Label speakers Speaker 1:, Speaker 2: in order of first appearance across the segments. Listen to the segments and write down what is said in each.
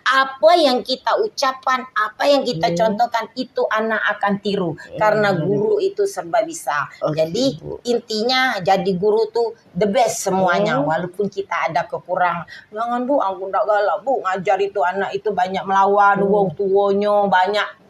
Speaker 1: Apa yang kita ucapkan, apa yang kita contohkan itu anak akan tiru karena guru itu serba bisa. Jadi intinya jadi guru tuh the best semuanya, walaupun kita ada kekurangan. Jangan Bu, aku enggak galak Bu, ngajar itu anak itu banyak melawan, wong tuonyo banyak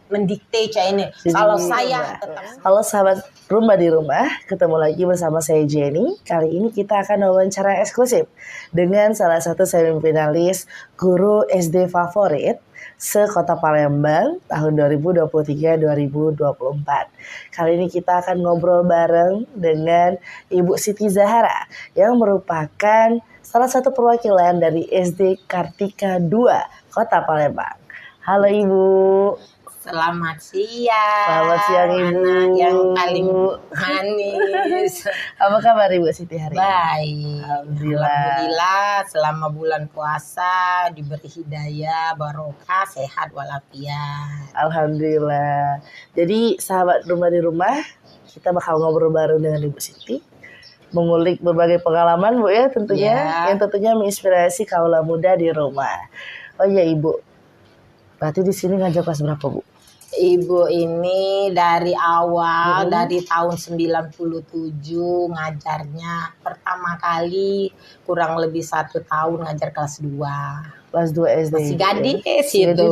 Speaker 1: mendikte ini. Kalau saya tetap.
Speaker 2: Halo sahabat Rumah di Rumah, ketemu lagi bersama saya Jenny. Kali ini kita akan wawancara eksklusif dengan salah satu semifinalis guru SD favorit se-Kota Palembang tahun 2023-2024. Kali ini kita akan ngobrol bareng dengan Ibu Siti Zahara yang merupakan salah satu perwakilan dari SD Kartika 2 Kota Palembang. Halo Ibu.
Speaker 1: Selamat siang.
Speaker 2: Selamat siang Ibu.
Speaker 1: Anak yang paling manis.
Speaker 2: Apa kabar Ibu Siti hari ini?
Speaker 1: Baik.
Speaker 2: Alhamdulillah.
Speaker 1: Selama bulan puasa diberi hidayah, barokah, sehat walafiat.
Speaker 2: Alhamdulillah. Jadi sahabat Rumah di Rumah, kita bakal ngobrol bareng dengan Ibu Siti, mengulik berbagai pengalaman Bu ya tentunya, yang tentunya menginspirasi kaula muda di rumah. Oh iya Ibu, berarti di sini ngajar kelas berapa Bu?
Speaker 1: Ibu ini dari awal, dari tahun 97 ngajarnya. Pertama kali kurang lebih 1 tahun ngajar kelas 2.
Speaker 2: Kelas 2 SD.
Speaker 1: Masih gadis itu.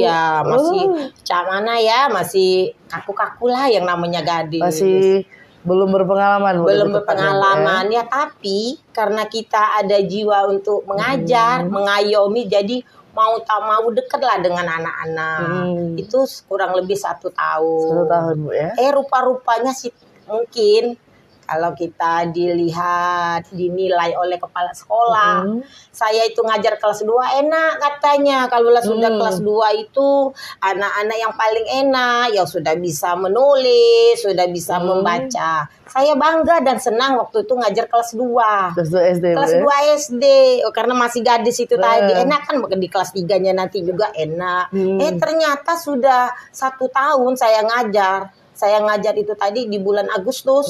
Speaker 1: Iya, masih mana ya, masih kaku-kaku lah yang namanya gadis.
Speaker 2: Masih belum berpengalaman Bu.
Speaker 1: Belum berpengalaman ya, tapi karena kita ada jiwa untuk mengajar, mengayomi, jadi mau tak mau deket lah dengan anak-anak. Itu kurang lebih 1 tahun.
Speaker 2: 1 tahun Bu ya.
Speaker 1: Rupa-rupanya sih mungkin kalau kita dilihat, dinilai oleh kepala sekolah, saya itu ngajar kelas 2 enak katanya. Kalau sudah kelas 2 itu anak-anak yang paling enak, yang sudah bisa menulis, sudah bisa membaca. Saya bangga dan senang waktu itu ngajar kelas 2.
Speaker 2: Kelas 2 SD.
Speaker 1: Kelas 2 SD. Karena masih gadis itu tadi. Enak kan di kelas 3-nya nanti juga enak. Ternyata sudah 1 tahun saya ngajar. Saya ngajar itu tadi di bulan Agustus.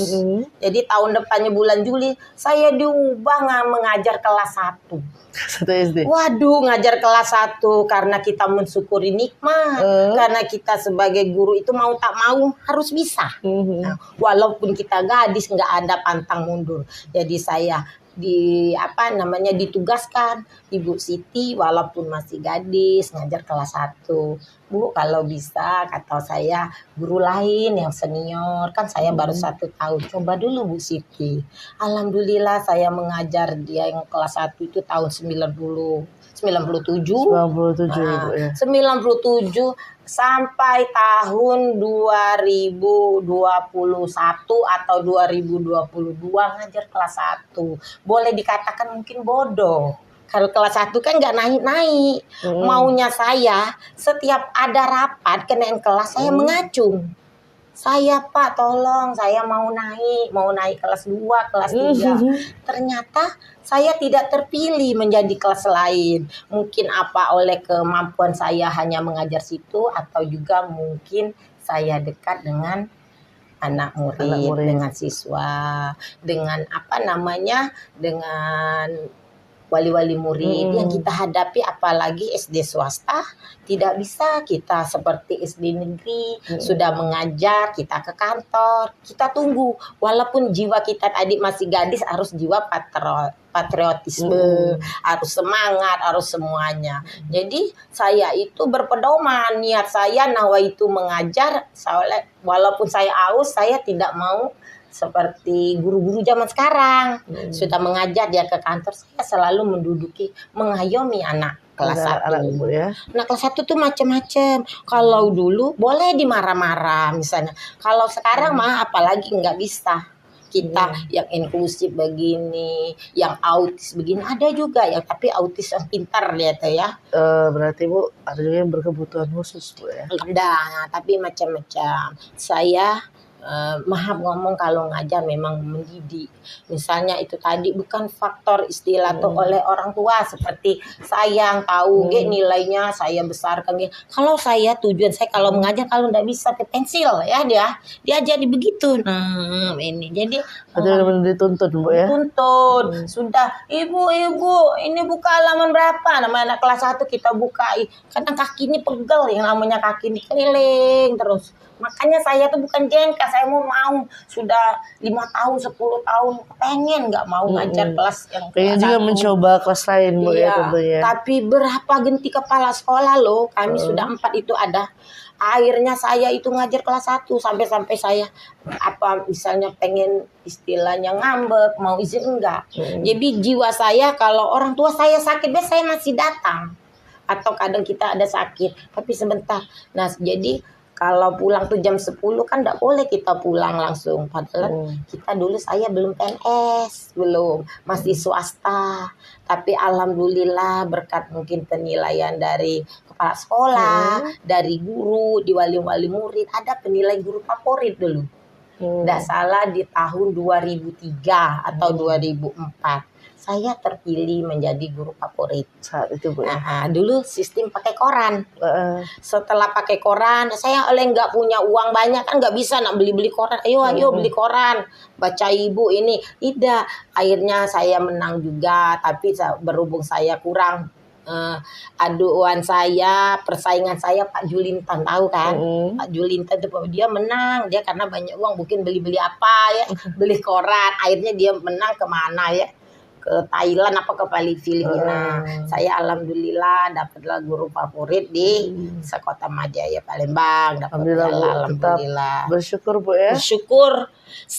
Speaker 1: Jadi tahun depannya bulan Juli saya diubah mengajar kelas 1.
Speaker 2: 1 SD.
Speaker 1: Waduh, ngajar kelas 1 karena kita mensyukuri nikmat. Karena kita sebagai guru itu mau tak mau harus bisa. Nah, walaupun kita gadis nggak ada pantang mundur. Jadi saya ditugaskan Ibu Siti walaupun masih gadis ngajar kelas 1. Bu, kalau bisa kata saya guru lain yang senior, kan saya baru 1 tahun, coba dulu Bu Siti. Alhamdulillah saya mengajar dia yang kelas 1 itu tahun 97
Speaker 2: Ibu ya.
Speaker 1: 97 sampai tahun 2021 atau 2022 ngajar kelas 1. Boleh dikatakan mungkin bodoh. Kalau kelas 1 kan nggak naik-naik. Maunya saya setiap ada rapat kenaikan kelas saya mengacung. Saya Pak tolong saya mau naik kelas 2, kelas 3. Ternyata saya tidak terpilih menjadi kelas lain. Mungkin apa oleh kemampuan saya hanya mengajar situ atau juga mungkin saya dekat dengan anak murid. Dengan siswa, dengan dengan wali-wali murid yang kita hadapi, apalagi SD swasta tidak bisa kita seperti SD negeri sudah mengajar, kita ke kantor, kita tunggu walaupun jiwa kita tadi masih gadis harus jiwa patriotisme, harus semangat, harus semuanya. Jadi saya itu berpedoman, niat saya nawaitu mengajar, walaupun saya aus, saya tidak mau seperti guru-guru zaman sekarang. Sudah mengajar dia ke kantor, saya selalu mengayomi anak kelas 1.
Speaker 2: Ya.
Speaker 1: Nah kelas 1 tuh macam-macam. Kalau dulu boleh dimarah-marah misalnya. Kalau sekarang mah apalagi nggak bisa. Kita yang inklusif begini, yang autis begini, ada juga yang tapi autis yang pintar dia tuh ya.
Speaker 2: Berarti Bu ada juga yang berkebutuhan khusus Bu ya.
Speaker 1: Ada, tapi macam-macam. Saya maaf ngomong kalau ngajar memang mendidik. Misalnya itu tadi bukan faktor istilah tuh oleh orang tua seperti sayang tahu nilainya saya besarkan. Kalau saya tujuan saya kalau mengajar kalau nggak bisa ke pensil ya dia jadi begitu. Nah ini jadi
Speaker 2: benar-benar dituntut Bu ya.
Speaker 1: tuntut sudah ibu ini buka halaman berapa namanya anak kelas 1 kita buka kadang kaki ini pegel yang namanya kaki ini keliling terus. Makanya saya tuh bukan jengkel, saya mau sudah 5 tahun, 10 tahun pengen nggak mau ngajar kelas yang
Speaker 2: pengen juga mencoba kelas lain Bu ya tentunya.
Speaker 1: Tapi berapa ganti kepala sekolah loh, kami sudah 4 itu ada. Akhirnya saya itu ngajar kelas 1 sampai saya misalnya pengen istilahnya ngambek, mau izin enggak. Jadi jiwa saya kalau orang tua saya sakit, saya masih datang. Atau kadang kita ada sakit, tapi sebentar. Nah, jadi kalau pulang tuh jam 10 kan enggak boleh kita pulang langsung. Padahal kita dulu saya belum PNS, masih swasta. Tapi alhamdulillah berkat mungkin penilaian dari kepala sekolah, dari guru, di wali murid, ada penilaian guru favorit dulu. Nggak salah di tahun 2003 atau 2004. Saya terpilih menjadi guru favorit
Speaker 2: saat itu Bu.
Speaker 1: Dulu sistem pakai koran. Setelah pakai koran, saya nggak punya uang banyak kan nggak bisa nak beli koran. Ayo beli koran. Baca ibu ini. Tidak. Akhirnya saya menang juga. Tapi berhubung saya kurang persaingan saya Pak Julintan tahu kan. Pak Julintan dia menang dia karena banyak uang mungkin beli apa ya beli koran akhirnya dia menang kemana ya ke Thailand apa ke Filipina. Saya alhamdulillah dapatlah guru favorit di Sekota Majaya Palembang. Alhamdulillah.
Speaker 2: Bersyukur Bu ya.
Speaker 1: Bersyukur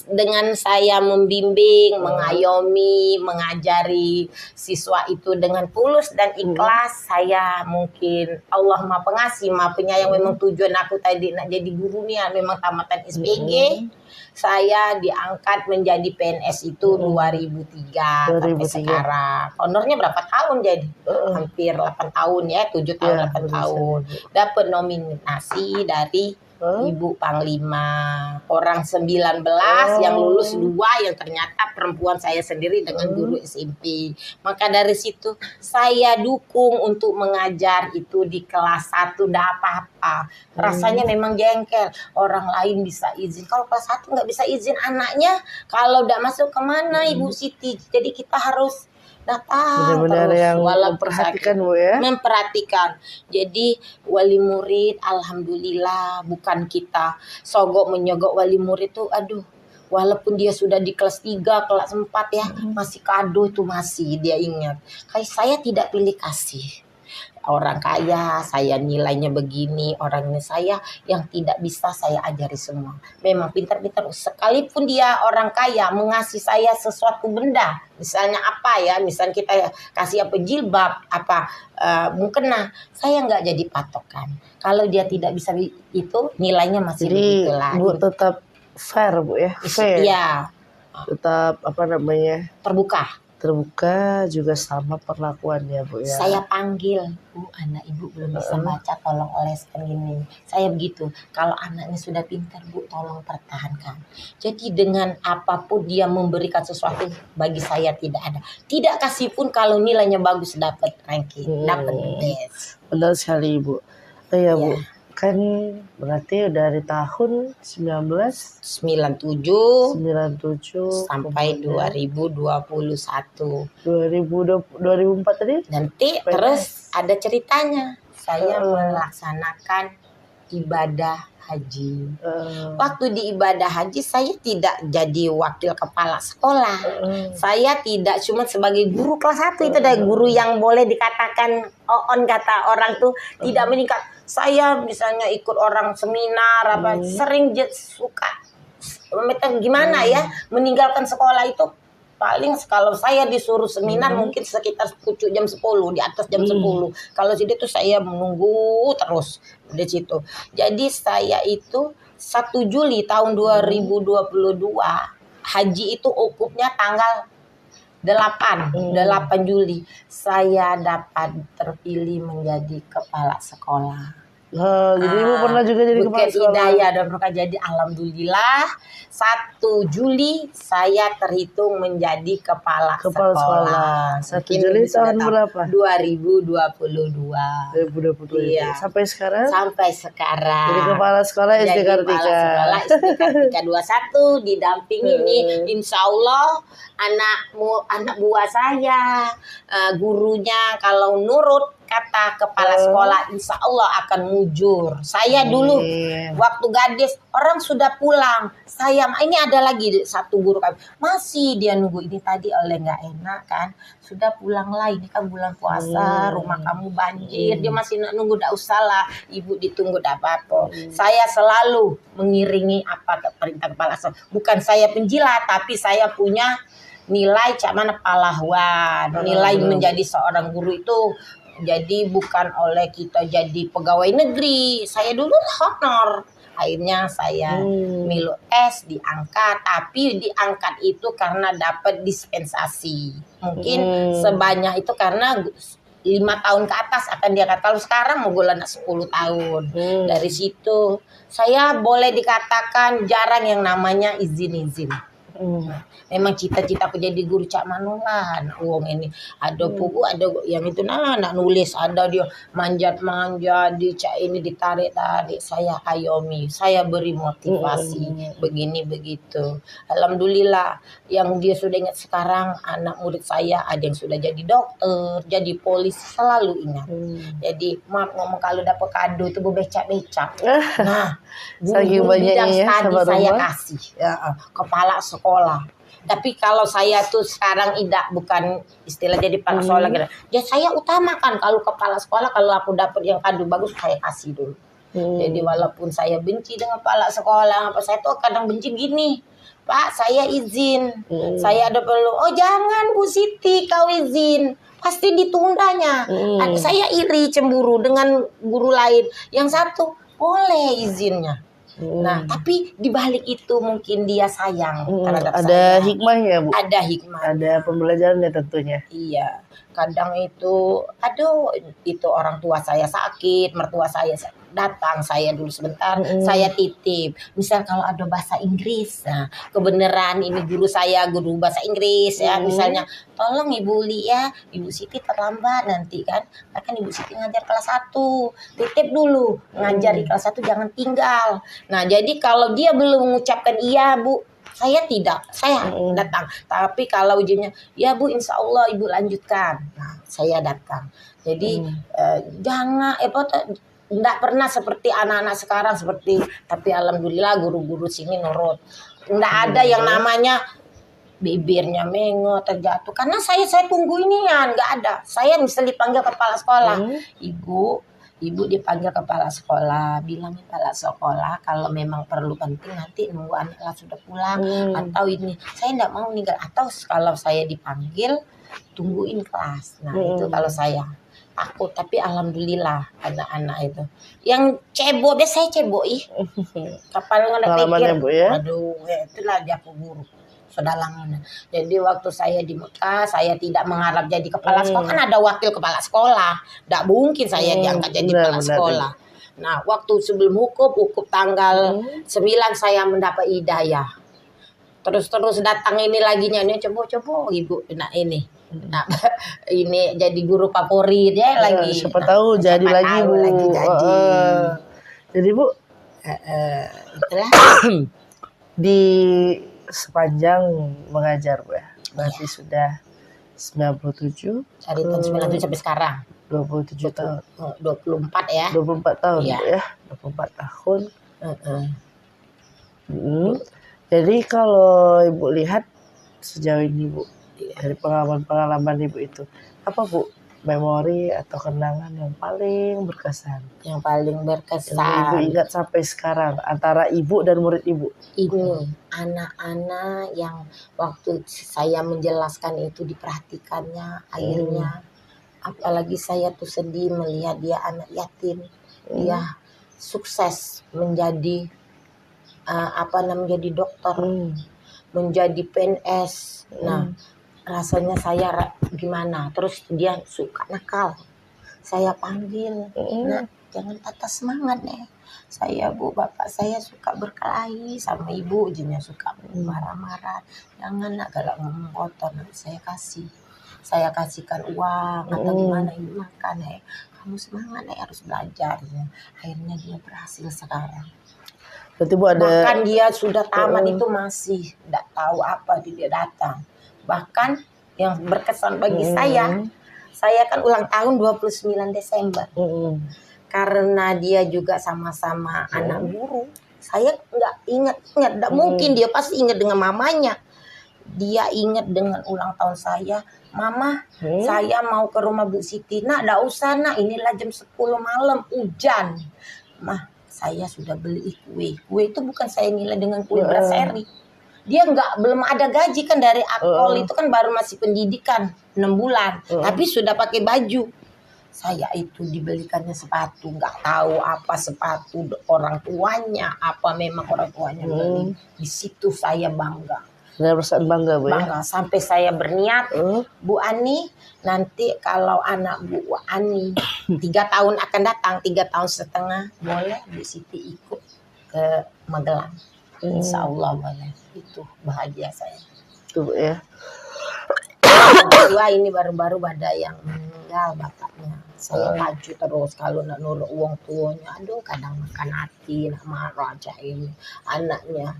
Speaker 1: dengan saya membimbing, mengayomi, mengajari siswa itu dengan tulus dan ikhlas. Saya mungkin Allah Maha Pengasih, Maha Penyayang. Memang tujuan aku tadi nak jadi guru nih memang tamatan SPG. Saya diangkat menjadi PNS itu 2003 sampai sekarang. Honornya berapa tahun jadi? Hampir 8 tahun ya, 7 tahun 8 tahun. Dapat nominasi dari Ibu Panglima. Orang 19 yang lulus 2 yang ternyata perempuan saya sendiri dengan guru SMP. Maka dari situ saya dukung untuk mengajar itu di kelas 1 enggak apa-apa. Rasanya memang jengkel. Orang lain bisa izin. Kalau kelas 1 nggak bisa izin anaknya. Kalau udah masuk kemana Ibu Siti. Jadi kita harus datang
Speaker 2: benar-benar
Speaker 1: terus
Speaker 2: yang memperhatikan Bu ya.
Speaker 1: Memperhatikan. Jadi wali murid alhamdulillah bukan kita sogok menyogok wali murid tuh walaupun dia sudah di kelas 3, kelas 4 ya masih kado itu masih dia ingat. Kayak saya tidak pilih kasih. Orang kaya, saya nilainya begini. Orang ini saya yang tidak bisa saya ajari semua. Memang pintar-pintar. Sekalipun dia orang kaya mengasih saya sesuatu benda. Misalnya apa ya, misalnya kita kasih jilbab, mukena. Saya nggak jadi patokan. Kalau dia tidak bisa itu, nilainya masih begitu lah.
Speaker 2: Bu tetap fair Bu ya? Fair.
Speaker 1: Iya.
Speaker 2: Tetap terbuka juga sama perlakuannya Bu ya.
Speaker 1: Saya panggil, Bu, anak Ibu belum bisa baca, tolong oleskan ini. Saya begitu. Kalau anaknya sudah pintar, Bu, tolong pertahankan. Jadi dengan apapun dia memberikan sesuatu bagi saya tidak ada. Tidak kasih pun kalau nilainya bagus dapat ranking, dapat best.
Speaker 2: Benar sekali Ibu. Bu. Kan berarti dari tahun 1997
Speaker 1: sampai 2021.
Speaker 2: 2004 tadi?
Speaker 1: Nanti PNS. Terus ada ceritanya. Saya melaksanakan ibadah haji. Waktu di ibadah haji saya tidak jadi wakil kepala sekolah. Saya tidak cuma sebagai guru kelas 1 itu ada guru yang boleh dikatakan kata orang tuh tidak meningkat. Saya misalnya ikut orang seminar sering suka gimana ya meninggalkan sekolah itu paling kalau saya disuruh seminar mungkin sekitar jam 10 di atas jam 10. Kalau sini tuh saya menunggu terus di situ. Jadi saya itu 1 Juli tahun 2022 haji itu ukupnya tanggal 8 Juli saya dapat terpilih menjadi kepala sekolah.
Speaker 2: Jadi ibu pernah juga jadi kepala
Speaker 1: Bukit
Speaker 2: sekolah.
Speaker 1: Hidayah dan Roka. Jadi alhamdulillah 1 Juli saya terhitung menjadi kepala sekolah.
Speaker 2: 1
Speaker 1: Mungkin
Speaker 2: Juli
Speaker 1: Ibu sudah
Speaker 2: tahun
Speaker 1: tahu.
Speaker 2: berapa?
Speaker 1: 2022.
Speaker 2: 2022.
Speaker 1: Iya.
Speaker 2: Sampai sekarang?
Speaker 1: Sampai sekarang.
Speaker 2: Jadi kepala sekolah SD
Speaker 1: Jadi
Speaker 2: Kartika.
Speaker 1: kepala sekolah SD Kartika 21 didampingi nih, insya Allah anak buah saya, gurunya kalau nurut kata kepala sekolah insya Allah akan mujur. Saya dulu waktu gadis orang sudah pulang, saya ini ada lagi satu guru kami masih dia nunggu, ini tadi oleh nggak enak kan, sudah pulanglah ini kan bulan puasa, rumah kamu banjir, dia masih nunggu, nggak usah lah ibu ditunggu, nggak apa-apa. Saya selalu mengiringi apa perintah kepala sekolah, bukan saya penjilat tapi saya punya nilai cak mana pahlawan, nilai menjadi seorang guru itu. Jadi bukan oleh kita jadi pegawai negeri. Saya dulu honor. Akhirnya saya milu S diangkat. Tapi diangkat itu karena dapat dispensasi. Mungkin sebanyak itu karena 5 tahun ke atas akan diangkat. Kalau sekarang mau bulan 10 tahun. Dari situ saya boleh dikatakan jarang yang namanya izin-izin. Memang cita-cita aku jadi guru cak manulan uang ini ada buku ada yang itu nak nulis, ada dia manjat-manjat di cak ini ditarik-tarik, saya ayomi, saya beri motivasi begini begitu. Alhamdulillah yang dia sudah ingat sekarang, anak murid saya ada yang sudah jadi dokter, jadi polisi, selalu ingat. Jadi maaf ngomong kalau dapat kado itu becak-becak. Nah,
Speaker 2: saking
Speaker 1: guru bidang
Speaker 2: banyaknya ya
Speaker 1: studi
Speaker 2: sama
Speaker 1: saya
Speaker 2: rumah.
Speaker 1: kasih kepala sekolah. Tapi kalau saya tuh sekarang bukan istilah jadi kepala sekolah gitu. Ya saya utamakan kalau kepala sekolah, kalau aku dapat yang kado bagus saya kasih dulu. Jadi walaupun saya benci dengan kepala sekolah, apa saya tuh kadang benci gini. Pak, saya izin. Saya ada perlu. Oh, jangan Bu Siti kau izin. Pasti ditundanya. Saya iri cemburu dengan guru lain. Yang satu boleh izinnya. Nah, tapi dibalik itu mungkin dia sayang terhadap
Speaker 2: ada
Speaker 1: saya.
Speaker 2: hikmahnya Bu.
Speaker 1: Ada hikmah.
Speaker 2: Ada pembelajarannya tentunya.
Speaker 1: Iya. Kadang itu, aduh, itu orang tua saya sakit, mertua saya datang, saya dulu sebentar, saya titip. Misal kalau ada bahasa Inggris, nah kebenaran ini guru saya guru bahasa Inggris ya, misalnya tolong Ibu Li ya, Ibu Siti terlambat nanti kan Ibu Siti ngajar kelas 1, titip dulu, ngajar di kelas 1 jangan tinggal. Nah jadi kalau dia belum mengucapkan iya Bu, saya tidak, saya datang. Tapi kalau ujiannya, ya Bu insya Allah Ibu lanjutkan. Nah saya datang. Jadi jangan enggak pernah seperti anak-anak sekarang tapi alhamdulillah guru-guru sini nurut. Enggak ada yang namanya bibirnya mengo terjatuh karena saya tunggu ini ya, enggak ada. Saya misalnya dipanggil kepala sekolah, Ibu dipanggil kepala sekolah, bilang kepala sekolah kalau memang perlu penting nanti nunggu anak kelas sudah pulang atau ini. Saya enggak mau ninggal, atau kalau saya dipanggil tungguin kelas. Nah, itu kalau saya takut, tapi alhamdulillah anak-anak itu yang cebok, biasanya cebok kapal nggak pikir
Speaker 2: Bu, ya?
Speaker 1: aduh itulah dia guru sedalangan. Jadi waktu saya di Mekah saya tidak mengharap jadi kepala sekolah, kan ada wakil kepala sekolah, tidak mungkin saya diangkat jadi kepala sekolah. Nah waktu sebelum hukum tanggal 9 saya mendapat hidayah, terus datang ini lagi nyanyi coba Ibu, nah ini. Nah, ini jadi guru favorit ya lagi.
Speaker 2: Siapa tahu jadi lagi Bu. Jadi Bu,
Speaker 1: itulah
Speaker 2: di sepanjang mengajar Bu ya. Berarti sudah 97
Speaker 1: dari tahun 97 sampai sekarang.
Speaker 2: 27 tahun.
Speaker 1: 24 ya.
Speaker 2: 24 tahun
Speaker 1: Iya.
Speaker 2: Bu ya. 24 tahun. Jadi kalau Ibu lihat sejauh ini Bu, dari pengalaman Ibu itu, apa Bu memori atau kenangan yang paling berkesan?
Speaker 1: Yang paling berkesan.
Speaker 2: Yang Ibu ingat sampai sekarang antara Ibu dan murid Ibu?
Speaker 1: Ini anak-anak yang waktu saya menjelaskan itu diperhatikannya akhirnya. Apalagi saya tuh sedih melihat dia anak yatim. Dia sukses menjadi menjadi dokter, menjadi PNS. Nah, rasanya saya gimana? Terus dia suka nakal. Saya panggil, nak jangan patah semangat nih. Saya bu, bapak saya suka berkelahi sama ibu, ibunya suka marah-marah. Jangan nak galak ngomong kotor, nanti saya kasihkan uang atau gimana ibu makan ya. Kamu semangat ya, harus belajar ya. Akhirnya dia berhasil sekarang.
Speaker 2: Berarti Bu ada
Speaker 1: Bahkan dia sudah tamat itu masih tidak tahu apa dia datang. Bahkan yang berkesan bagi saya kan ulang tahun 29 Desember. Karena dia juga sama-sama anak guru. Saya nggak ingat, nggak mungkin dia pasti ingat dengan mamanya. Dia ingat dengan ulang tahun saya. Mama, saya mau ke rumah Bu Siti. Nak, nggak usah nak, inilah jam 10 malam, hujan. Mah, saya sudah beli kue. Kue itu bukan saya nilai dengan kue beras-seri. Dia belum ada gaji kan dari Akpol itu kan baru masih pendidikan 6 bulan. Tapi sudah pakai baju. Saya itu dibelikannya sepatu, nggak tahu apa sepatu orang tuanya, apa memang orang tuanya beli. Di situ saya bangga.
Speaker 2: ada perasaan bangga Bu ya?
Speaker 1: Bangga sampai saya berniat, Bu Ani, nanti kalau anak Bu Ani 3 tahun akan datang, 3 tahun setengah, boleh Bu Siti ikut ke Magelang. Insya Allah boleh. Itu bahagia saya.
Speaker 2: Tuh ya.
Speaker 1: Kedua ini baru-baru ada yang meninggal bapaknya. Saya maju terus kalau nak nurut uang tuanya. Aduh, kadang makan hati, nak marah aja ini anaknya.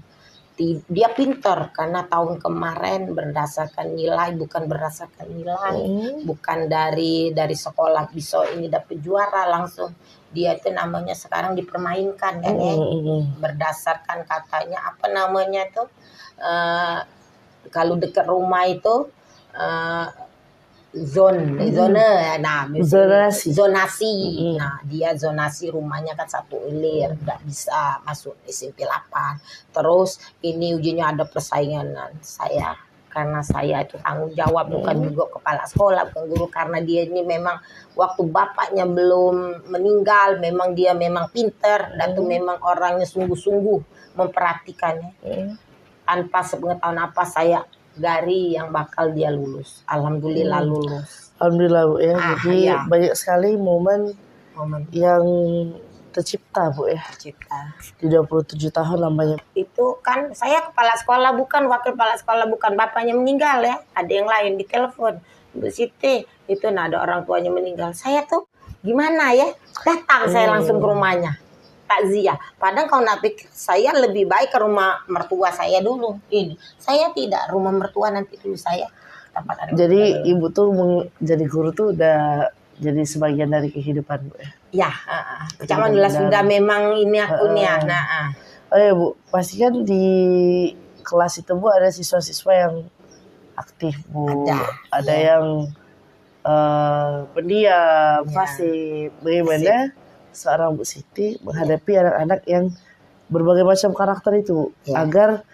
Speaker 1: Dia pintar karena tahun kemarin berdasarkan nilai, bukan berdasarkan nilai, bukan dari sekolah bisa ini dapat juara langsung. Dia itu namanya sekarang dipermainkan kan ya, berdasarkan katanya apa namanya tuh kalau dekat rumah itu zonasi. Nah, dia zonasi rumahnya kan 1 elir, nggak bisa masuk SMP 8. Terus ini ujinya ada persaingan saya. Karena saya itu tanggung jawab, bukan juga kepala sekolah, bukan guru. Karena dia ini memang waktu bapaknya belum meninggal, memang dia memang pinter. Dan itu memang orangnya sungguh-sungguh memperhatikannya. Tanpa sepengetahuan apa saya dari yang bakal dia lulus. Alhamdulillah lulus.
Speaker 2: Alhamdulillah Bu ya. Jadi banyak sekali momen yang tercipta Bu ya.
Speaker 1: Tercipta.
Speaker 2: Di 27 tahun lamanya.
Speaker 1: Itu kan saya kepala sekolah bukan, wakil kepala sekolah bukan, bapaknya meninggal ya. Ada yang lain di telepon, Bu Siti, itu ada orang tuanya meninggal. Saya tuh gimana ya? Datang saya langsung ke rumahnya. Takziah. Padahal kalau nak pikir saya lebih baik ke rumah mertua saya dulu. Ini saya tidak, rumah mertua nanti dulu saya.
Speaker 2: Jadi ibu tuh jadi guru tuh udah jadi sebagian dari kehidupan Bu ya. Ya,
Speaker 1: alhamdulillah sudah memang ini akunnya.
Speaker 2: Oh ya Bu, pasti kan di kelas itu Bu ada siswa-siswa yang aktif Bu. Ada yang pendiam, fasih. Bagaimana seorang Bu Siti menghadapi anak-anak yang berbagai macam karakter itu agar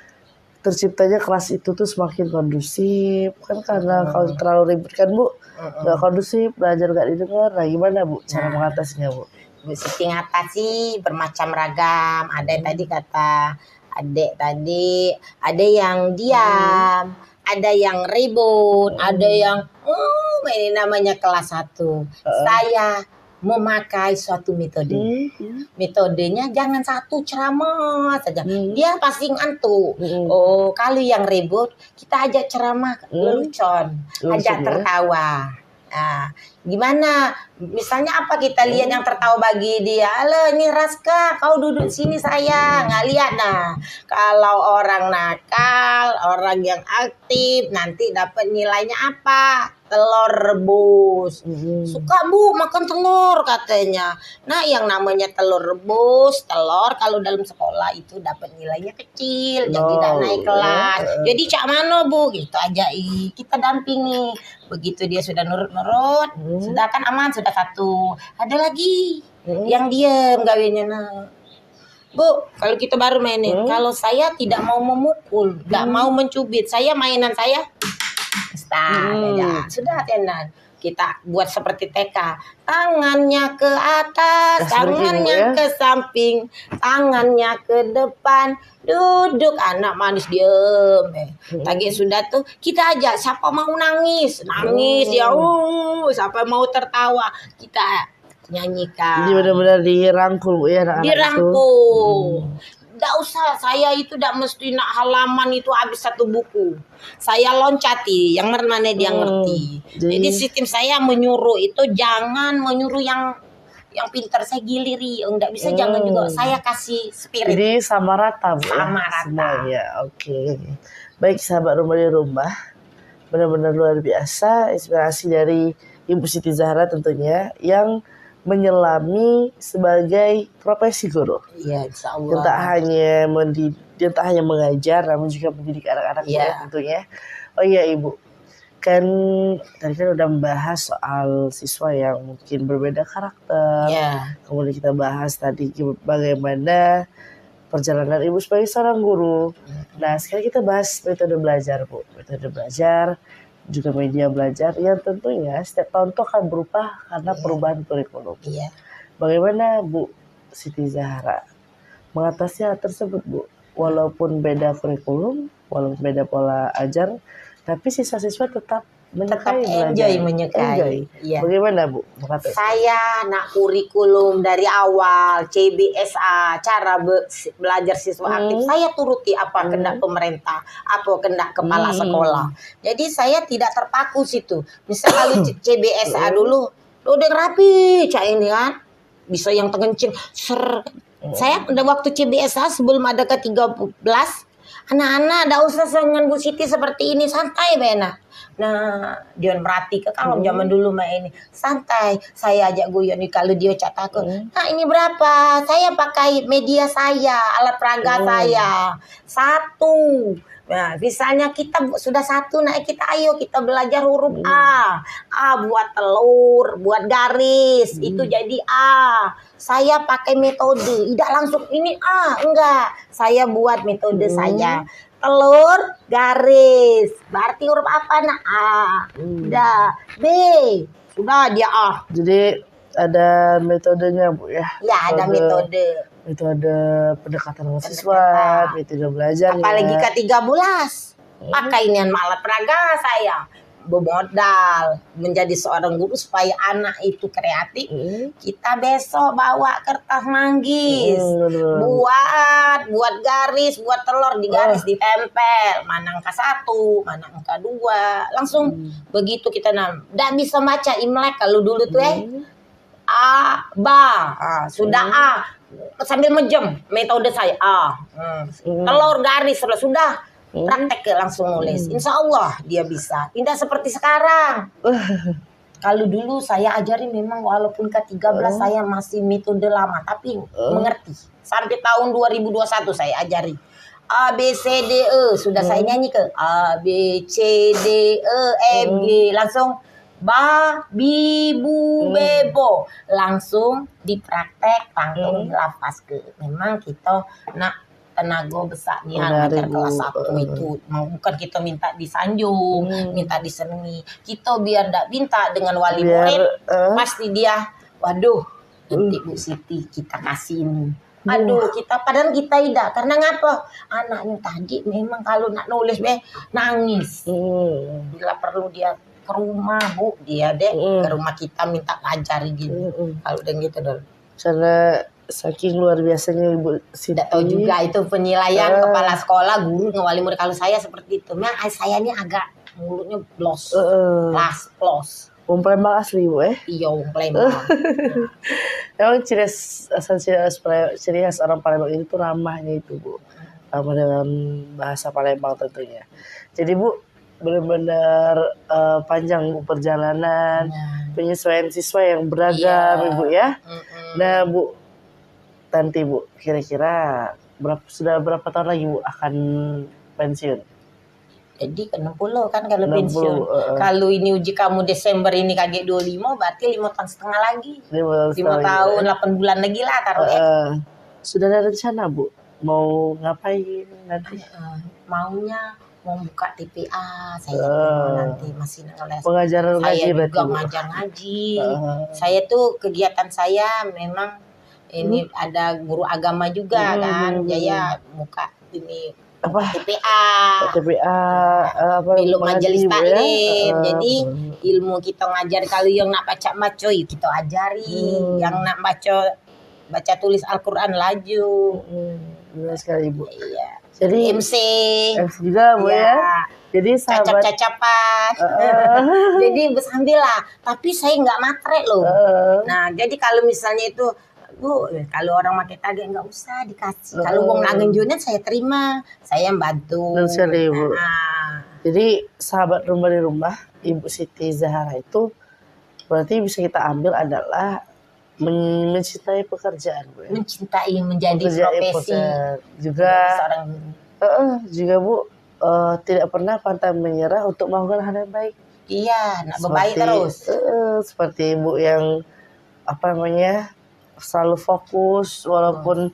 Speaker 2: terciptanya kelas itu tuh semakin kondusif kan, karena kalau terlalu ribet kan Bu nggak kondusif, belajar nggak didengar. Nah gimana Bu cara mengatasinya Bu?
Speaker 1: Bu Siti ngatasi bermacam ragam. Ada yang tadi kata adik tadi, ada yang diam, ada yang ribut, ada yang ini namanya kelas 1. Saya memakai suatu metode. Metodenya jangan satu ceramah saja. Dia pasti ngantuk. Oh, kalau yang ribut kita ajak ceramah lelucon, ajak tertawa. Nah, gimana? Misalnya apa kita lihat yang tertawa bagi dia? Halo, ini Raska, kau duduk sini sayang. Nggak lihat nah. Kalau orang nakal, orang yang aktif, nanti dapat nilainya apa? Telur rebus. Suka Bu makan telur katanya. Nah, yang namanya telur rebus, telur kalau dalam sekolah itu dapat nilainya kecil, jadi tidak naik kelas. Jadi cak mano Bu, gitu aja kita dampingi. Begitu dia sudah nurut-nurut, sudah kan aman, sudah 1. Ada lagi yang diem gawinya. Nah, Bu, kalau kita baru mainin, kalau saya tidak mau memukul, nggak mau mencubit, saya mainan saya sudah tenan. kita buat seperti TK. Tangannya ke atas, tangannya ke samping, tangannya ke depan, duduk anak manis diem. Lagi sudah tuh kita ajak siapa mau nangis ya, siapa mau tertawa kita nyanyikan.
Speaker 2: Jadi benar-benar dirangkul Bu ya anak-anak
Speaker 1: dirangkul. Nggak usah, saya itu nggak mesti nak halaman itu habis satu buku. Saya loncati, yang mana dia ngerti. Jadi sistem saya menyuruh itu jangan menyuruh yang pintar, saya giliri. Nggak bisa jangan juga, saya kasih spirit.
Speaker 2: Jadi sama rata Bu.
Speaker 1: Sama rata.
Speaker 2: Ya, oke. Baik sahabat rumah di rumah, benar-benar luar biasa inspirasi dari Ibu Siti Zahra tentunya yang menyelami sebagai profesi guru.
Speaker 1: Iya, insya Allah.
Speaker 2: Yang tak hanya mengajar, namun juga mendidik anak-anak ya tentunya. Oh iya Ibu, kan tadi kan udah membahas soal siswa yang mungkin berbeda karakter. Kemudian kita bahas tadi bagaimana perjalanan Ibu sebagai seorang guru. Nah sekarang kita bahas metode belajar Bu. Metode belajar juga media belajar yang tentunya setiap tahun itu akan berubah karena perubahan kurikulum. Bagaimana Bu Siti Zahra mengatasi hal tersebut Bu? Walaupun beda kurikulum, walaupun beda pola ajar, tapi siswa-siswa tetap menyukai. Bagaimana Bu?
Speaker 1: Saya nak kurikulum dari awal CBSA, cara belajar siswa aktif, saya turuti apa kehendak pemerintah, apa kehendak kepala sekolah. Jadi saya tidak terpaku situ. Misal kalau CBSA dulu udah rapi cak ini kan, bisa yang tengencing Saya pada waktu CBSA sebelum ada ke-13, anak-anak tidak usah dengan Bu Siti seperti ini, santai Bena. Nah, dia merhati ke kalau zaman dulu main ini santai. Saya ajak guyon nih kalau dia chat aku. Nah, ini berapa? Saya pakai media saya, alat peraga saya. 1. Nah, misalnya kita sudah 1, nah ayo kita belajar huruf A. A buat telur, buat garis, itu jadi A. Saya pakai metode, tidak langsung ini A, enggak. Saya buat metode saya. Telur, garis. Berarti huruf apa nak? A. Udah. B. Sudah dia A.
Speaker 2: Jadi ada metodenya Bu ya?
Speaker 1: Ya, ada metode.
Speaker 2: Metode pendekatan dengan siswa, metode belajar.
Speaker 1: Apalagi ke-13. Pakai ini alat peraga saya. Bermodal menjadi seorang guru supaya anak itu kreatif. Kita besok bawa kertas manggis, buat garis, buat telur di garis ditempel, mana angka 1, mana angka 2, langsung begitu kita Nggak bisa baca Imlek kalau dulu tuh A, ba, sudah A, sambil menjem metode saya A, telur garis sudah. Praktek langsung nulis. Insya Allah dia bisa. Tidak seperti sekarang. Kalau dulu saya ajari memang walaupun ke-13 saya masih metode lama. Tapi mengerti. Sampai tahun 2021 saya ajari. A, B, C, D, E. Sudah saya nyanyi ke A, B, C, D, E, F, G. Langsung ba, bi, bu, be, bo. Langsung dipraktek. Langsung dilapas ke. Memang kita nak tenaga besar nih ngajar kelas 1 itu. Bukan kita minta disanjung, minta disenangi. Kita biar ndak minta dengan wali murid, pasti dia, waduh, nanti Bu Siti kita kasih ini. Aduh, kita padahal kita tidak. Karena ngapa? Anaknya tadi memang kalau nak nulis nangis. Bila perlu dia ke rumah Bu, dia ke rumah kita minta ngajari gini. Kalau udah gitu dong.
Speaker 2: Karena saking luar biasanya Ibu Siti.
Speaker 1: Tidak tahu juga itu penilaian kepala sekolah, guru, wali murid. Kalau saya seperti itu. Memang saya ini agak mulutnya blos. Plos.
Speaker 2: Wong Palembang asli Bu
Speaker 1: Iya, wong Palembang.
Speaker 2: Emang ciri khas orang Palembang itu ramahnya itu Bu. Ramah dengan bahasa Palembang tentunya. Jadi Bu benar-benar panjang Bu perjalanan, penyesuaian siswa yang beragam Ibu ya. Nah Bu, nanti Bu, kira-kira sudah berapa tahun lagi Bu akan pensiun?
Speaker 1: Jadi ke 60 kan kalau pensiun. Kalau ini uji kamu Desember ini kaget 25, berarti 5 tahun setengah lagi. 5 tahun, 8 bulan lagi lah taruh
Speaker 2: Sudah ada rencana Bu? Mau ngapain nanti?
Speaker 1: Maunya mau buka TPA, saya mau nanti masih ngeles.
Speaker 2: Pengajaran
Speaker 1: Saya
Speaker 2: ngaji
Speaker 1: juga
Speaker 2: berarti, Bu.
Speaker 1: ngajar ngaji. Saya tuh kegiatan saya memang ini ada guru agama juga kan. Saya buka ini
Speaker 2: Apa?
Speaker 1: TPA.
Speaker 2: TPA apa
Speaker 1: Belum majelis
Speaker 2: mengaji, Bu, ya?
Speaker 1: taklim. Jadi
Speaker 2: betul.
Speaker 1: ilmu kita ngajar, kalau yang nak baca yuk kita ajari. Yang nak baca tulis Al-Qur'an laju.
Speaker 2: Benar sekali, Bu.
Speaker 1: Iya.
Speaker 2: Jadi
Speaker 1: MC
Speaker 2: juga, Bu, ya. Jadi sahabat
Speaker 1: cacap-cacapan. Jadi bersambilah, tapi saya nggak matre loh. Nah, jadi kalau misalnya itu Bu, kalau orang pakai tagih nggak usah dikasih. Kalau uang langenjunya saya terima, saya bantu.
Speaker 2: Benar sekali, Bu.
Speaker 1: Nah,
Speaker 2: Jadi sahabat rumah di rumah Ibu Siti Zahara itu berarti bisa kita ambil adalah mencintai pekerjaan, Bu, ya?
Speaker 1: mencintai menjadi
Speaker 2: Mencintai
Speaker 1: profesi
Speaker 2: juga
Speaker 1: seorang
Speaker 2: juga, Bu, tidak pernah pantang menyerah untuk melakukan hal yang baik.
Speaker 1: iya, nak berbaik terus.
Speaker 2: Seperti Ibu yang apa namanya selalu fokus walaupun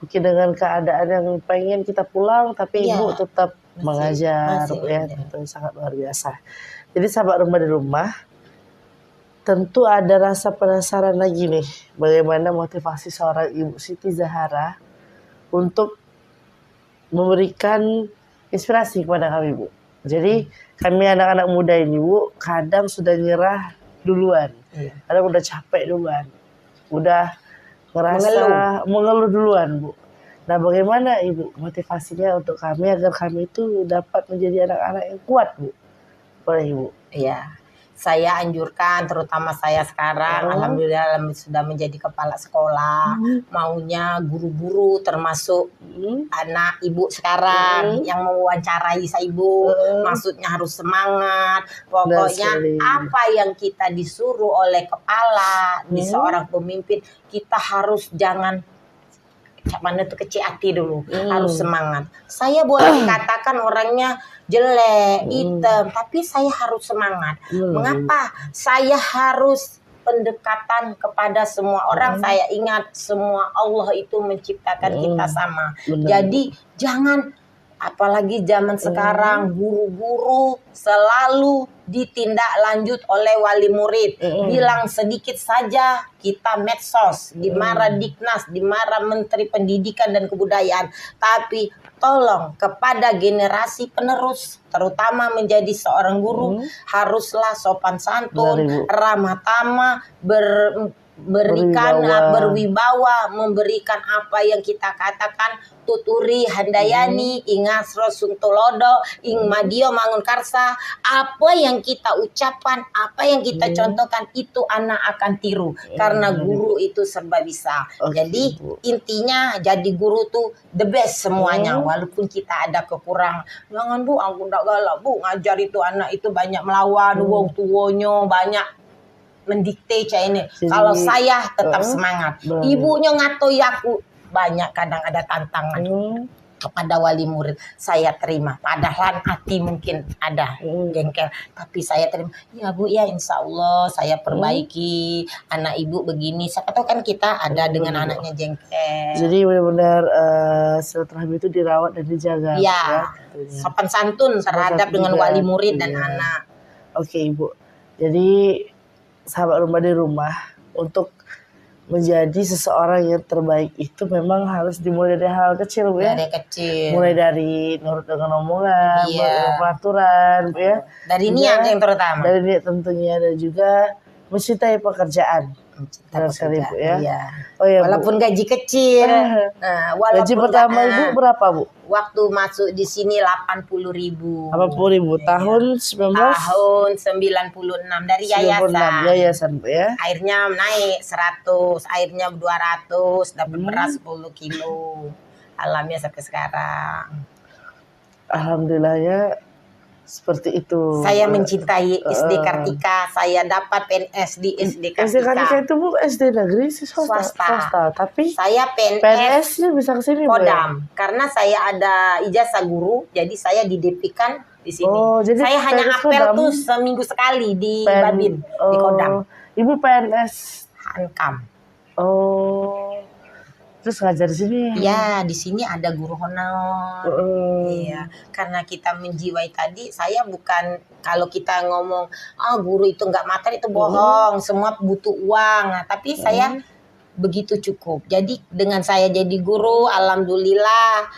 Speaker 2: mungkin dengan keadaan yang pengen kita pulang, tapi
Speaker 1: Iya.
Speaker 2: Ibu tetap mengajar,
Speaker 1: masih
Speaker 2: ya,
Speaker 1: mengajar.
Speaker 2: itu sangat luar biasa. Jadi sahabat rumah di rumah, tentu ada rasa penasaran lagi nih, bagaimana motivasi seorang Ibu Siti Zahara untuk memberikan inspirasi kepada kami, Bu. Jadi kami anak-anak muda ini, Bu, kadang sudah nyerah duluan, kadang udah capek duluan, udah ngerasa mengeluh duluan, Bu. Nah, bagaimana Ibu motivasinya untuk kami agar kami itu dapat menjadi anak-anak yang kuat, Bu? Boleh, Ibu?
Speaker 1: Iya. Saya anjurkan, terutama saya sekarang, alhamdulillah sudah menjadi kepala sekolah, maunya guru-guru termasuk anak ibu sekarang yang mewawancarai saya ibu, maksudnya harus semangat. Pokoknya apa yang kita disuruh oleh kepala, di seorang pemimpin, kita harus jangan mana tuh kecil hati dulu, harus semangat. Saya boleh dikatakan orangnya jelek, hitam, tapi saya harus semangat. Mengapa? Saya harus pendekatan kepada semua orang. Saya ingat semua Allah itu menciptakan kita sama. Jadi jangan, apalagi zaman sekarang guru-guru selalu ditindaklanjut oleh wali murid. Bilang sedikit saja kita medsos, dimarah Diknas, dimarah Menteri Pendidikan dan Kebudayaan. Tapi tolong kepada generasi penerus, terutama menjadi seorang guru, haruslah sopan santun, ramah tamah, berwibawa, memberikan apa yang kita katakan, tuturi handayani, ingas rosuntulodo, ing madio mangun karsa. Apa yang kita ucapkan, apa yang kita contohkan, itu anak akan tiru. Karena guru itu serba bisa. Jadi intinya jadi guru tuh the best semuanya. Walaupun kita ada kekurangan, jangan Bu, aku udah galak Bu, ngajar itu anak itu banyak melawan, wong tuonyo banyak mendikte cah ini. Kalau saya tetap semangat. Ibunya ngatoi aku, banyak kadang ada tantangan kepada wali murid. Saya terima. Padahal hati mungkin ada jengkel, tapi saya terima. Ya Bu, ya insya Allah saya perbaiki. Anak ibu begini. Siapa tahu kan kita ada dengan anaknya jengkel.
Speaker 2: Jadi benar-benar silaturahmi itu dirawat dan dijaga.
Speaker 1: Ya, sopan santun terhadap dengan wali murid dan anak.
Speaker 2: Oke, Ibu. Jadi sahabat rumah di rumah, untuk menjadi seseorang yang terbaik itu memang harus dimulai dari hal kecil, Bu, ya.
Speaker 1: Dari kecil.
Speaker 2: Mulai dari nurut dengan omongan, peraturan, Bu, ya.
Speaker 1: Dari niat yang terutama.
Speaker 2: Dari niat tentunya, dan juga mencintai pekerjaan. Benar sekali, Bu, ya. Oh, ya,
Speaker 1: walaupun Bu, gaji kecil.
Speaker 2: Nah, gaji pertama Ibu berapa, Bu?
Speaker 1: Waktu masuk di sini 80.000.
Speaker 2: 80.000 tahun 19?
Speaker 1: Tahun 96 dari yayasan.
Speaker 2: Yayasan, Bu, ya.
Speaker 1: Airnya naik 100, airnya 200, dapat beras 10 kilo. Alhamdulillah sampai sekarang.
Speaker 2: Alhamdulillah, ya. Seperti itu.
Speaker 1: Saya mencintai SD Kartika. Saya dapat PNS di SD Kartika.
Speaker 2: SD Kartika itu Bu SD negeri sih swasta. Tapi
Speaker 1: saya
Speaker 2: PNS-nya bisa ke sini,
Speaker 1: Kodam. Karena saya ada ijazah guru, jadi saya didepikan di sini. Jadi saya hanya apel Kodam tuh seminggu sekali di Babin, di Kodam.
Speaker 2: Ibu PNS
Speaker 1: Hankam.
Speaker 2: Terus ngajar di sini.
Speaker 1: Ya, di sini ada guru honor. Iya, karena kita menjiwai tadi, saya bukan kalau kita ngomong guru itu nggak materi itu bohong, semua butuh uang. Nah, tapi saya begitu cukup. Jadi dengan saya jadi guru, alhamdulillah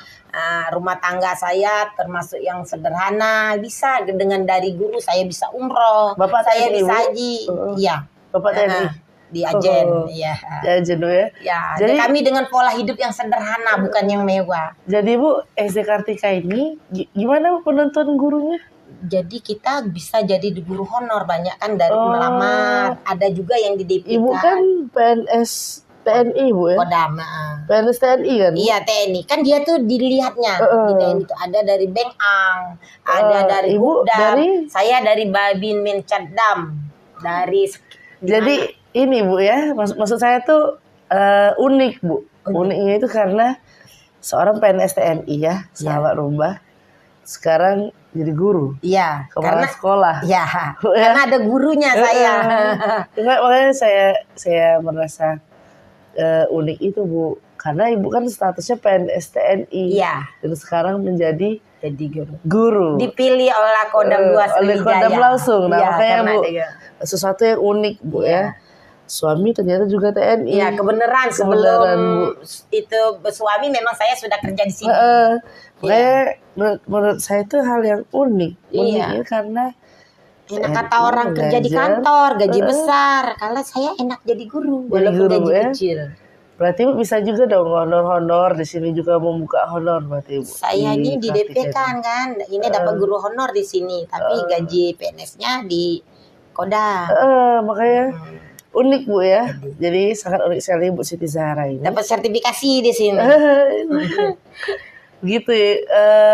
Speaker 1: rumah tangga saya termasuk yang sederhana, bisa dengan dari guru saya bisa umroh,
Speaker 2: Bapak
Speaker 1: saya
Speaker 2: TNI,
Speaker 1: bisa
Speaker 2: Bu?
Speaker 1: haji. Iya.
Speaker 2: Bapak TNI.
Speaker 1: Di Ajen, ya.
Speaker 2: Di Ajen ya.
Speaker 1: Ya,
Speaker 2: Jadi
Speaker 1: kami dengan pola hidup yang sederhana, bukan yang mewah.
Speaker 2: Jadi Bu, SD Kartika ini gimana penentuan gurunya?
Speaker 1: Jadi kita bisa jadi guru honor, banyak kan dari melamar, ada juga yang di DP.
Speaker 2: Ibu kan PNS TNI Bu ya?
Speaker 1: Kodam.
Speaker 2: PNS TNI kan?
Speaker 1: Iya TNI, kan dia tuh dilihatnya di TNI itu ada dari Bengang, ada dari
Speaker 2: Ibu
Speaker 1: Budam,
Speaker 2: dari?
Speaker 1: saya dari Babin Mencadam, dari.
Speaker 2: Jadi ini Bu ya, maksud saya tuh unik Bu. Uniknya itu karena seorang PNS TNI ya, sahabat Rumba, sekarang jadi guru.
Speaker 1: Iya,
Speaker 2: Kepala sekolah.
Speaker 1: Ya, karena ada gurunya saya.
Speaker 2: Makanya saya merasa unik itu Bu, karena Ibu kan statusnya PNS TNI.
Speaker 1: Iya.
Speaker 2: Dan sekarang menjadi
Speaker 1: Jadi
Speaker 2: guru.
Speaker 1: Dipilih oleh Kodam 2 Sriwijaya.
Speaker 2: Oleh Kodam langsung. Nah,
Speaker 1: ya,
Speaker 2: makanya Bu,
Speaker 1: dia.
Speaker 2: sesuatu yang unik Bu ya. Suami ternyata juga TNI.
Speaker 1: Iya, kebenaran sebelum itu suami memang saya sudah kerja di sini.
Speaker 2: Makanya menurut saya itu hal yang unik. Uniknya karena
Speaker 1: enak kata orang kerja di kantor gaji besar. Kalau saya enak jadi guru walaupun gaji kecil.
Speaker 2: Berarti Ibu bisa juga dong honor-honor di sini juga membuka honor berarti Ibu.
Speaker 1: Saya ini di DP kan, ini dapat guru honor di sini, tapi gaji PNS-nya di Kodam.
Speaker 2: Makanya unik Bu ya. Jadi sangat unik sekali Bu Siti Zahra ini.
Speaker 1: Dapat sertifikasi di sini.
Speaker 2: Gitu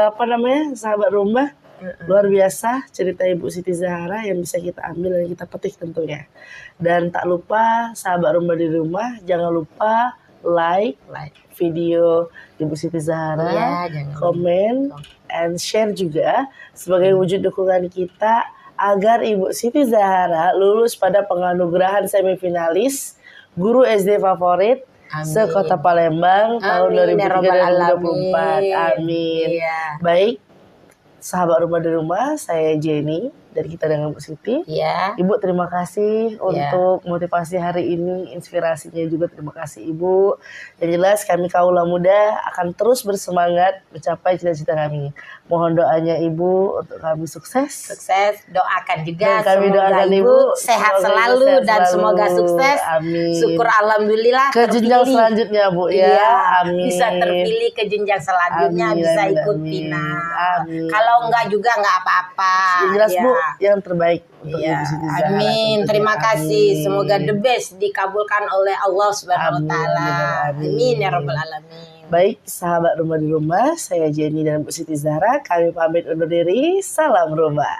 Speaker 2: apa namanya, sahabat Rumba. Luar biasa cerita Ibu Siti Zahra yang bisa kita ambil dan kita petik tentunya. Dan tak lupa sahabat Rumba di rumah, jangan lupa like video Ibu Siti Zahra, komen, and share juga sebagai wujud dukungan kita agar Ibu Siti Zahra lulus pada penganugerahan semifinalis Guru SD Favorit se-Kota Palembang tahun 2023-2024. Amin.
Speaker 1: Iya.
Speaker 2: Baik, sahabat Rumah di rumah, saya Jenny dari kita dengan Bu Siti.
Speaker 1: Iya.
Speaker 2: Ibu terima kasih untuk motivasi hari ini, inspirasinya juga terima kasih Ibu. Yang jelas kami kaula muda akan terus bersemangat mencapai cita-cita kami. Mohon doanya Ibu untuk kami sukses.
Speaker 1: Sukses, doakan juga.
Speaker 2: Dan kami
Speaker 1: semoga
Speaker 2: doakan
Speaker 1: Ibu sehat selalu
Speaker 2: sehat
Speaker 1: dan
Speaker 2: selalu.
Speaker 1: semoga sukses.
Speaker 2: Amin.
Speaker 1: Syukur alhamdulillah
Speaker 2: Ke jenjang
Speaker 1: terpilih.
Speaker 2: selanjutnya Bu ya.
Speaker 1: Iya,
Speaker 2: Amin.
Speaker 1: bisa terpilih ke jenjang selanjutnya,
Speaker 2: Amin,
Speaker 1: bisa
Speaker 2: amin,
Speaker 1: ikut
Speaker 2: amin.
Speaker 1: final.
Speaker 2: Amin.
Speaker 1: Kalau enggak juga enggak apa-apa.
Speaker 2: Yang jelas
Speaker 1: Ya.
Speaker 2: Bu, yang terbaik untuk
Speaker 1: Iya,
Speaker 2: Ibu Siti Zahra.
Speaker 1: amin. Terima kasih. Semoga the best dikabulkan oleh Allah Subhanahu wa taala. Amin ya rabbal alamin.
Speaker 2: Baik, sahabat Rumah di rumah, saya Jenny dan Bu Siti Zahra, kami pamit undur diri. Salam Rumah.